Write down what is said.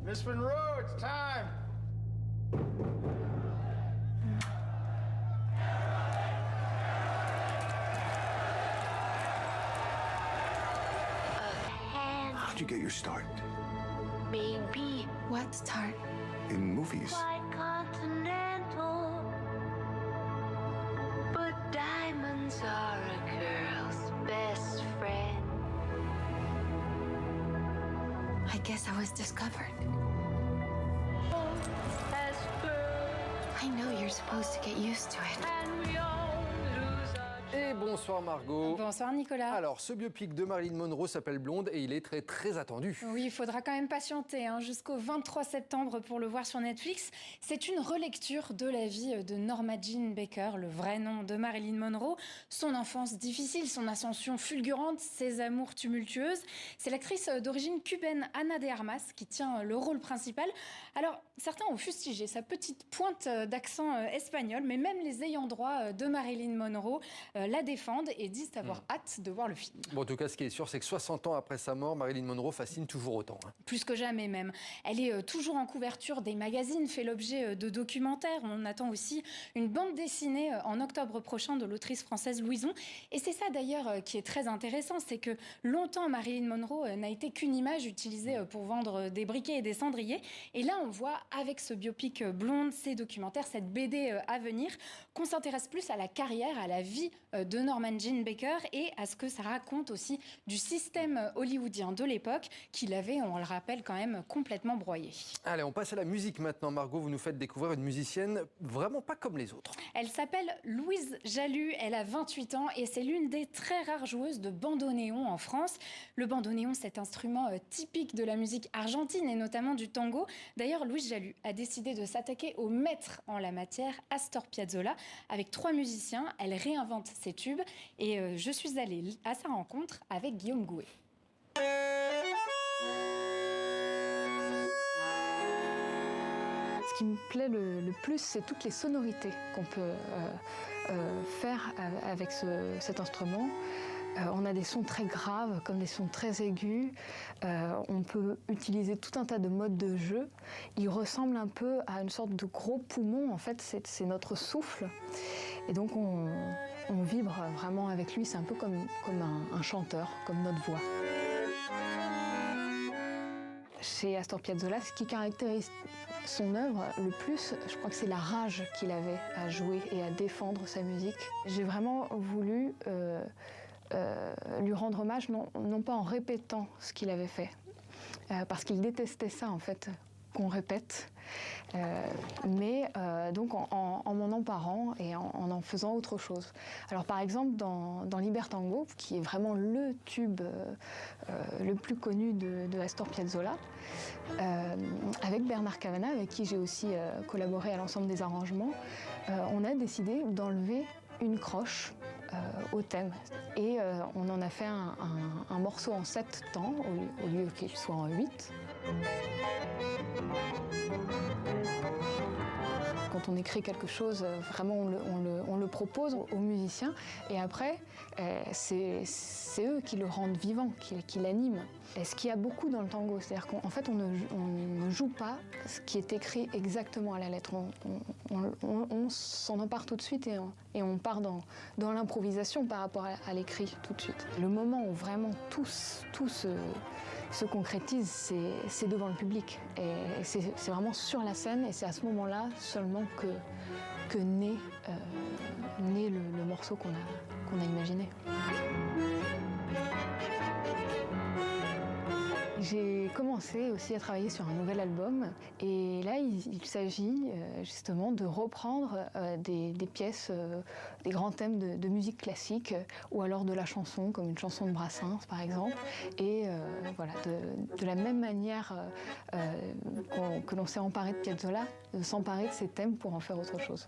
Miss Monroe, it's time. How'd you get your start? Maybe. What start? In movies. Quite continental. But diamonds are a girl's best friend. I guess I was discovered. As birds, I know you're supposed to get used to it. and we all lose our Et bonsoir Margot. Bonsoir Nicolas. Alors, ce biopic de Marilyn Monroe s'appelle Blonde et il est très très attendu. Oui, il faudra quand même patienter jusqu'au 23 septembre pour le voir sur Netflix. C'est une relecture de la vie de Norma Jean Baker, le vrai nom de Marilyn Monroe. Son enfance difficile, son ascension fulgurante, ses amours tumultueuses. C'est l'actrice d'origine cubaine Ana de Armas qui tient le rôle principal. Alors, certains ont fustigé sa petite pointe d'accent espagnol, mais même les ayants droit de Marilyn Monroe la défendent et disent avoir hâte de voir le film. Bon, en tout cas, ce qui est sûr, c'est que 60 ans après sa mort, Marilyn Monroe fascine toujours autant. Plus que jamais même. Elle est toujours en couverture des magazines, fait l'objet de documentaires. On attend aussi une bande dessinée en octobre prochain de l'autrice française Louison. Et c'est ça d'ailleurs qui est très intéressant, c'est que longtemps Marilyn Monroe n'a été qu'une image utilisée pour vendre des briquets et des cendriers. Et là on voit avec ce biopic Blonde, ces documentaires, cette BD à venir, qu'on s'intéresse plus à la carrière, à la vie de Norma Jean Baker et à ce que ça raconte aussi du système hollywoodien de l'époque qui l'avait, on le rappelle, quand même complètement broyé. Allez, on passe à la musique maintenant. Margot, vous nous faites découvrir une musicienne vraiment pas comme les autres. Elle s'appelle Louise Jalut, elle a 28 ans et c'est l'une des très rares joueuses de bandoneon en France. Le bandoneon, c'est un instrument typique de la musique argentine et notamment du tango. D'ailleurs, Louise Jalut a décidé de s'attaquer au maître en la matière, Astor Piazzolla. Avec 3 musiciens, elle réinvente ses tubes et je suis allée à sa rencontre avec Guillaume Gouet. Ce qui me plaît le plus, c'est toutes les sonorités qu'on peut faire avec cet instrument. On a des sons très graves, comme des sons très aigus. On peut utiliser tout un tas de modes de jeu. Il ressemble un peu à une sorte de gros poumon. En fait, c'est notre souffle. Et donc, on vibre vraiment avec lui. C'est un peu comme un chanteur, comme notre voix. Chez Astor Piazzolla, ce qui caractérise son œuvre le plus, je crois que c'est la rage qu'il avait à jouer et à défendre sa musique. J'ai vraiment voulu lui rendre hommage, non pas en répétant ce qu'il avait fait, parce qu'il détestait ça en fait, qu'on répète, mais donc en m'en emparant et en faisant autre chose. Alors par exemple dans Libertango, qui est vraiment le tube le plus connu de Astor Piazzolla, avec Bernard Cavana, avec qui j'ai aussi collaboré à l'ensemble des arrangements, on a décidé d'enlever une croche au thème. Et on en a fait un morceau en 7 temps, au lieu qu'il soit en 8. Quand on écrit quelque chose, vraiment on le propose aux musiciens et après c'est eux qui le rendent vivant, qui l'animent. Et ce qu'il y a beaucoup dans le tango, c'est-à-dire qu'en fait on ne joue pas ce qui est écrit exactement à la lettre. On s'en empare tout de suite et on part dans l'improvisation par rapport à l'écrit tout de suite. Le moment où vraiment tout se concrétise, c'est devant le public. Et c'est vraiment sur la scène et c'est à ce moment-là seulement que naît le morceau qu'on a imaginé. J'ai commencé aussi à travailler sur un nouvel album et là il s'agit justement de reprendre des pièces, des grands thèmes de musique classique ou alors de la chanson comme une chanson de Brassens par exemple et voilà, de la même manière que l'on s'est emparé de Piazzolla, de s'emparer de ces thèmes pour en faire autre chose.